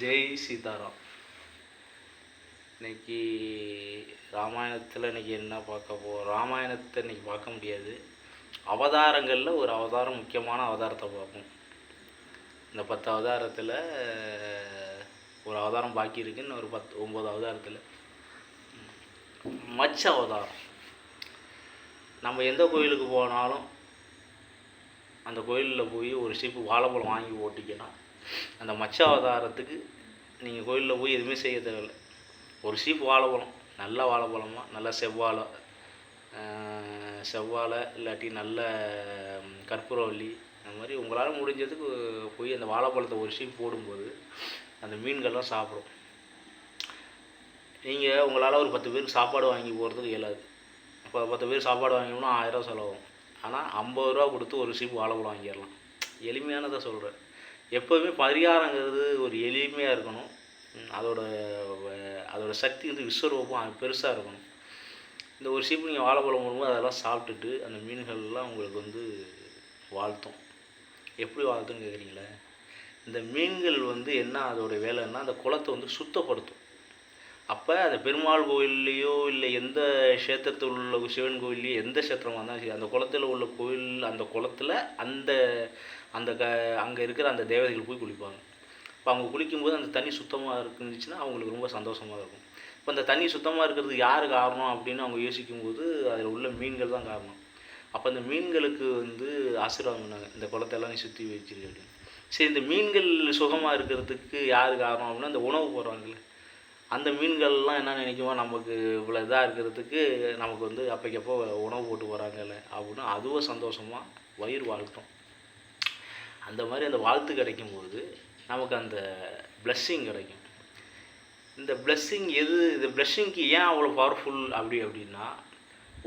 ஜெய் சீதாராம். இன்னைக்கு ராமாயணத்தில் இன்னைக்கு என்ன பார்க்க போகிறோம்? ராமாயணத்தை இன்னைக்கு பார்க்க முடியாது. அவதாரங்களில் ஒரு அவதாரம், முக்கியமான அவதாரத்தை பார்ப்போம். இந்த 10 அவதாரத்தில் ஒரு அவதாரம் பாக்கி இருக்கு. இன்னும் ஒரு 9 அவதாரத்தில் மச்ச அவதாரம். நம்ம எந்த கோயிலுக்கு போனாலும் அந்த கோயிலில் போய் ஒரு சீப்பு வாழைப்பழம் வாங்கி ஓட்டிக்கணும். அந்த மச்ச அவதாரத்துக்கு நீங்கள் கோயிலில் போய் எதுவுமே செய்ய தேவையில்லை. ஒரு சீப்பு வாழைப்பழம், நல்ல வாழைப்பழமாக, நல்ல செவ்வாழை இல்லாட்டி நல்ல கற்பூரவள்ளி, அந்த மாதிரி உங்களால் முடிஞ்சதுக்கு போய் அந்த வாழைப்பழத்தை ஒரு சீப்பு போடும்போது அந்த மீன்கள்லாம் சாப்பிடும். நீங்கள் உங்களால் ஒரு 10 பேருக்கு சாப்பாடு வாங்கி போகிறதுக்கு இயலாது. இப்போ 10 பேர் சாப்பாடு வாங்கினோம்னா 1000 ரூபா செலவாகும். ஆனால் 50 ரூபா கொடுத்து ஒரு சீப்பு வாழைப்பழம் வாங்கிடலாம். எளிமையானதை சொல்கிறேன். எப்போதுமே பரிகாரங்கிறது ஒரு எளிமையாக இருக்கணும். அதோட சக்தி வந்து விஸ்வரூபம் பெருசாக இருக்கணும். இந்த ஒரு சீப்பு நீங்கள் வாழைப்பழம் போடும்போது அதெல்லாம் சாப்பிட்டுட்டு அந்த மீன்கள்லாம் உங்களுக்கு வந்து வாழ்த்தும். எப்படி வாழ்த்துன்னு கேட்குறீங்களே? இந்த மீன்கள் வந்து என்ன அதோடய வேலைன்னா அந்த குளத்தை வந்து சுத்தப்படுத்தும். அப்போ அந்த பெருமாள் கோயில்லையோ இல்லை எந்த க்ஷேத்திரத்தில் உள்ள சிவன் கோயில்லையோ எந்த க்ஷேத்திரமாக இருந்தாலும் சரி, அந்த குளத்தில் உள்ள கோயில், அந்த குளத்தில் அங்கே இருக்கிற அந்த தேவதைகள் போய் குளிப்பாங்க. இப்போ அவங்க குளிக்கும்போது அந்த தண்ணி சுத்தமாக இருந்துச்சுன்னா அவங்களுக்கு ரொம்ப சந்தோஷமாக இருக்கும். இப்போ அந்த தண்ணி சுத்தமாக இருக்கிறதுக்கு யார் காரணம் அப்படின்னு அவங்க யோசிக்கும்போது அதில் உள்ள மீன்கள் தான் காரணம். அப்போ அந்த மீன்களுக்கு வந்து ஆசீர்வாதம் பண்ணாங்க, இந்த குளத்தெல்லாம் நீ சுற்றி வச்சிருக்கு அப்படின்னு. சரி, இந்த மீன்கள் சுகமாக இருக்கிறதுக்கு யார் காரணம் அப்படின்னா அந்த உணவு போடுறாங்கல்ல, அந்த மீன்கள்லாம் என்ன நினைக்குமோ, நமக்கு இவ்வளோ இதாக இருக்கிறதுக்கு நமக்கு வந்து அப்போக்கப்போ உணவு போட்டு போகிறாங்கல்ல அப்படின்னு அதுவும் சந்தோஷமாக வயிறு வாழ்த்தும். அந்த மாதிரி அந்த வாழ்த்து கிடைக்கும்போது நமக்கு அந்த பிளஸ்ஸிங் கிடைக்கும். இந்த பிளஸ்ஸிங் இந்த பிளஸ்ஸிங்க்கு ஏன் அவ்வளோ பவர்ஃபுல் அப்படின்னா,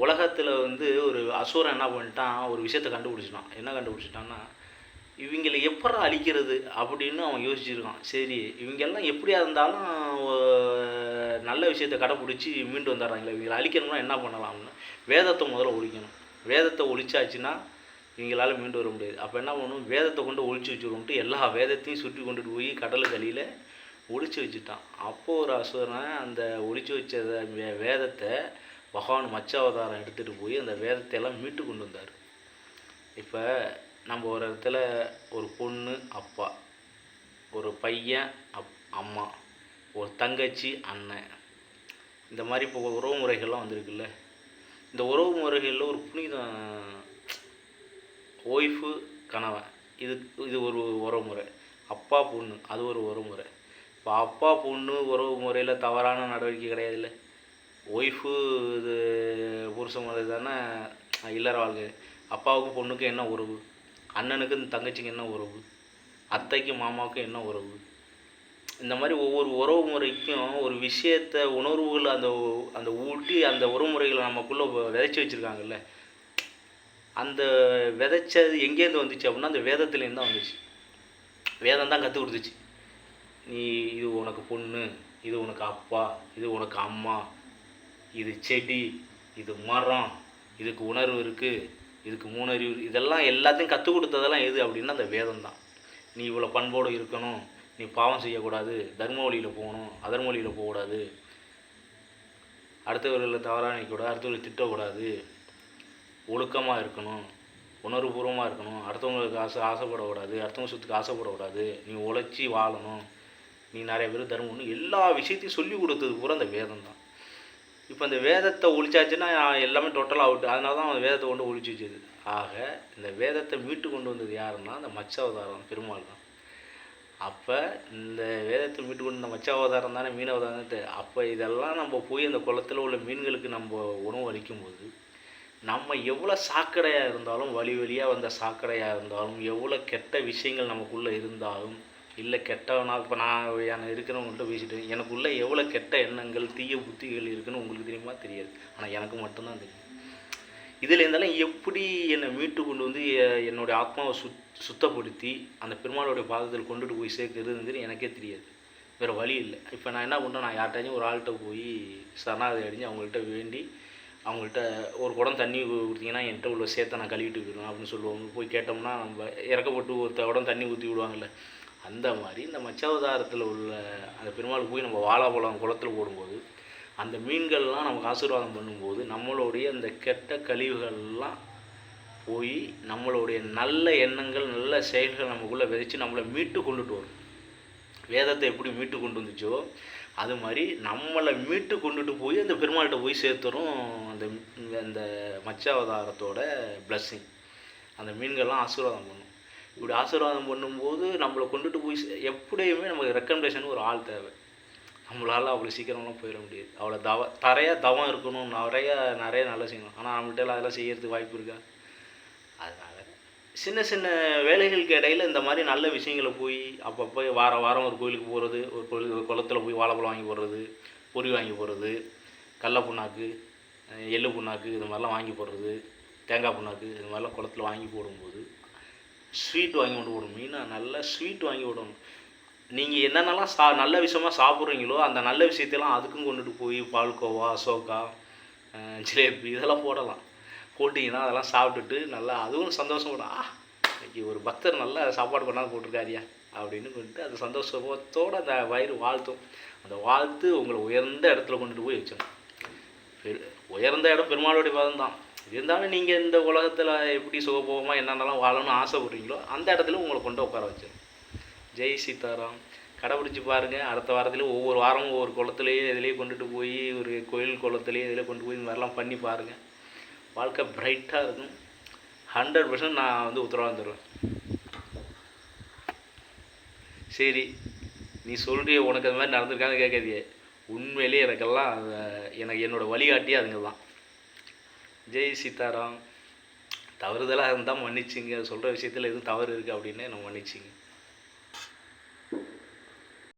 உலகத்தில் வந்து ஒரு அசுரன் என்ன பண்ணிட்டான், ஒரு விஷயத்தை கண்டுபிடிச்சிட்டான். என்ன கண்டுபிடிச்சிட்டான்னா, இவங்களை எப்படா அழிக்கிறது அப்படின்னு அவன் யோசிச்சுருக்கான். சரி, இவங்கெல்லாம் எப்படியா இருந்தாலும் நல்ல விஷயத்தை கடைப்பிடிச்சி மீண்டு வந்துடுறாங்களே, இவங்களை அழிக்கணும்னா என்ன பண்ணலாம்னு வேதத்தை முதல்ல ஒழிக்கணும். வேதத்தை ஒழிச்சாச்சுன்னா இவங்களால் மீண்டு வர முடியாது. அப்போ என்ன பண்ணணும், வேதத்தை கொண்டு ஒழிச்சு வச்சுருவோம்ட்டு எல்லா வேதத்தையும் சுற்றி கொண்டுட்டு போய் கடலுக்கு அடியில் ஒழிச்சு வச்சுட்டான். அப்போது ஒரு அசுரன் அந்த ஒழிச்சு வச்ச வேதத்தை பகவான் மச்ச அவதாரம் எடுத்துகிட்டு போய் அந்த வேதத்தை எல்லாம் மீட்டு கொண்டு வந்தார். இப்போ நம்ம ஒரு இடத்துல ஒரு பொண்ணு அப்பா, ஒரு பையன் அம்மா, ஒரு தங்கச்சி அண்ணன், இந்த மாதிரி இப்போ உறவு முறைகள்லாம் வந்திருக்குல்ல. இந்த உறவு முறைகளில் ஒரு புனிதம், ஒய்ஃபு கணவன், இது ஒரு உறவு முறை. அப்பா பொண்ணு, அது ஒரு உறவு முறை. இப்போ அப்பா பொண்ணு உறவு முறையில் தவறான நடவடிக்கை கிடையாது இல்லை. ஒய்ஃபு இது புருஷ முறை தானே இல்லற வாழ்க்கை. அப்பாவுக்கும் பொண்ணுக்கும் என்ன உறவு? அண்ணனுக்கு இந்த தங்கச்சிக்கு என்ன உறவு? அத்தைக்கும் மாமாவுக்கும் என்ன உறவு? இந்த மாதிரி ஒவ்வொரு உறவு முறைக்கும் ஒரு விஷயத்தை, உணர்வுகள் அந்த ஊட்டி அந்த உறவு முறைகளை நமக்குள்ளே விதைச்சி வச்சுருக்காங்கல்ல. அந்த விதைச்சது எங்கேருந்து வந்துச்சு அப்படின்னா அந்த வேதத்துலேருந்து தான் வந்துச்சு. வேதம் தான் கற்றுக் கொடுத்துச்சு. இது உனக்கு பொண்ணு, இது உனக்கு அப்பா, இது உனக்கு அம்மா, இது செடி, இது மரம், இதுக்கு உணர்வு இருக்குது, இதுக்கு மூணறிவு, இதெல்லாம் எல்லாத்தையும் கற்றுக் கொடுத்ததெல்லாம் எது அப்படின்னா அந்த வேதம் தான். நீ இவ்வளோ பண்போடு இருக்கணும், நீ பாவம் செய்யக்கூடாது, தர்ம வழியில் போகணும், அதர்ம வழியில் போகக்கூடாது, அடுத்தவர்களை தவறாக நிற்கக்கூடாது, அடுத்தவர்களை திட்டக்கூடாது, ஒழுக்கமாக இருக்கணும், உணர்வுபூர்வமாக இருக்கணும், அடுத்தவங்களுக்கு ஆசைப்படக்கூடாது, அடுத்தவங்க சொத்துக்கு ஆசைப்படக்கூடாது, நீ உழைச்சி வாழணும், நீ நிறைய பேர் தர்மம்னு எல்லா விஷயத்தையும் சொல்லி கொடுத்தது பூரா அந்த வேதம் தான். இப்போ அந்த வேதத்தை ஒழிச்சாச்சுன்னா எல்லாமே டோட்டலாக அவுட்டு. அதனால தான் அந்த வேதத்தை கொண்டு ஒழிச்சு வச்சது. ஆக இந்த வேதத்தை மீட்டு கொண்டு வந்தது யாருன்னா அந்த மச்ச அவதாரம் பெருமாள் தான். அப்போ இந்த வேதத்தை மீட்டு கொண்டு இந்த மச்ச அவதாரம் தானே மீன் அவதாரம். அப்போ இதெல்லாம் நம்ம போய் அந்த குளத்தில் உள்ள மீன்களுக்கு நம்ம உணவு அளிக்கும்போது, நம்ம எவ்வளோ சாக்கடையாக இருந்தாலும், வழியாக வந்த சாக்கடையாக இருந்தாலும், எவ்வளோ கெட்ட விஷயங்கள் நமக்குள்ளே இருந்தாலும், இல்லை கெட்டவனா, இப்போ நான் இருக்கிறவங்கள்ட்ட பேசிட்டு எனக்குள்ளே எவ்வளோ கெட்ட எண்ணங்கள், தீய புத்திகள் இருக்குன்னு உங்களுக்கு தெரியுமா? தெரியாது. ஆனால் எனக்கு மட்டும்தான் தெரியும். இதில் இருந்தாலும் எப்படி என்னை மீட்டு கொண்டு வந்து என்னுடைய ஆத்மாவை சுத்தப்படுத்தி அந்த பெருமாளுடைய பாதத்தில் கொண்டுட்டு போய் சேர்க்கிறதுங்கிறது எனக்கே தெரியாது. வேறு வழி இல்லை. இப்போ நான் என்ன பண்ணுறேன், நான் யார்கிட்டையும் ஒரு ஆள்கிட்ட போய் சரணாகதி அடைஞ்சு அவங்கள்ட்ட வேண்டி, அவங்கள்ட்ட ஒரு குடம் தண்ணி கொடுத்தீங்கன்னா என்கிட்ட உள்ள சேர்த்த நான் கழுவிட்டு போயிடுவேன் அப்படின்னு சொல்லுவாங்க. போய் கேட்டோம்னா நம்ம இறக்கப்பட்டு ஒரு குடம் தண்ணி ஊற்றி விடுவாங்கள்ல, அந்த மாதிரி இந்த மச்சாவதாரத்தில் உள்ள அந்த பெருமாளுக்கு போய் நம்ம வாழைப்பழம் குளத்தில் போடும்போது அந்த மீன்கள்லாம் நமக்கு ஆசீர்வாதம் பண்ணும்போது நம்மளுடைய அந்த கெட்ட கழிவுகள்லாம் போய் நம்மளுடைய நல்ல எண்ணங்கள் நல்ல செயல்கள் நமக்குள்ளே விதைச்சி நம்மளை மீட்டு கொண்டுட்டு வரும். வேதத்தை எப்படி மீட்டு கொண்டு வந்துச்சோ அது மாதிரி நம்மளை மீட்டு கொண்டுட்டு போய் அந்த பெருமாள்கிட்ட போய் சேர்த்துரும் அந்த அந்த மச்சாவதாரத்தோட பிளஸ்ஸிங். அந்த மீன்கள்லாம் ஆசீர்வாதம் பண்ணும். இப்படி ஆசீர்வாதம் பண்ணும்போது நம்மளை கொண்டுட்டு போய் எப்படியுமே நமக்கு ரெக்கமெண்டேஷன் ஒரு ஆள் தேவை. நம்மளால் அவ்வளோ சீக்கிரம்லாம் போயிட முடியாது. அவ்வளோ தவம் இருக்கணும், நிறைய நல்லா செய்யணும். ஆனால் நம்மள்கிட்ட அதெல்லாம் செய்யறதுக்கு வாய்ப்பு இருக்கா? அதனால் சின்ன சின்ன வேலைகளுக்கு இடையில் இந்த மாதிரி நல்ல விஷயங்களை போய் அப்பப்போ வாரம் ஒரு கோயிலுக்கு போகிறது, ஒரு குளத்தில் போய் வாழைப்பழம் வாங்கி போடுறது, பொரி வாங்கி போடுறது, கடல புண்ணாக்கு, எள்ளு புண்ணாக்கு இது மாதிரிலாம் வாங்கி போடுறது, தேங்காய் புண்ணாக்கு இது மாதிரிலாம் குளத்தில் வாங்கி போடும்போது ஸ்வீட் வாங்கி கொண்டு போடணும். மெயினாக நல்ல ஸ்வீட் வாங்கி விடணும். நீங்கள் என்னென்னலாம் நல்ல விஷயமாக சாப்பிட்றீங்களோ அந்த நல்ல விஷயத்தெல்லாம் அதுக்கும் கொண்டுட்டு போய் பால்கோவா, அசோகா, ஜிலேபி இதெல்லாம் போடலாம். போட்டிங்கன்னா அதெல்லாம் சாப்பிட்டுட்டு நல்லா அதுவும் சந்தோஷப்படும். இன்னைக்கு ஒரு பக்தர் நல்லா சாப்பாடு கொண்டாந்து போட்டிருக்காரியா அப்படின்னு சொல்லிட்டு அந்த சந்தோஷத்தோடு அந்த வயிறு வாழ்த்தும். அந்த வாழ்த்து உங்களை உயர்ந்த இடத்துல கொண்டுட்டு போய் வச்சிடும். உயர்ந்த இடம் பெருமாளுடைய பாதம் தான். இருந்தாலும் நீங்கள் இந்த உலகத்தில் எப்படி சுகபோகமாக என்னென்னலாம் வாழணும்னு ஆசைப்படுறீங்களோ அந்த இடத்துல உங்களை கொண்டு உட்கார வச்சிடும். ஜெய் சீதாராம். கடைப்பிடிச்சி பாருங்கள். அடுத்த வாரத்துலேயும் ஒவ்வொரு வாரமும் ஒவ்வொரு குளத்துலேயே இதிலேயே கொண்டுட்டு போய் ஒரு கோயில் குளத்துலேயே இதில் கொண்டு போய் இந்த மாதிரிலாம் பண்ணி பாருங்கள். வாழ்க்கை பிரைட்டாக இருக்கும். 100% நான் உத்தரவாதம் தருவேன். சரி, நீ சொல்கிறிய உனக்கு அது மாதிரி நடந்திருக்கான்னு கேட்காதியே. உண்மையிலேயே எனக்கெல்லாம் என்னோடய வழிகாட்டியே அதுங்க தான். ஜெய் சீதாராம். தவறுதலாக இருந்தால் மன்னிச்சிங்க. சொல்கிற விஷயத்தில் எதுவும் தவறு இருக்குது அப்படின்னு நான் மன்னிச்சிங்க.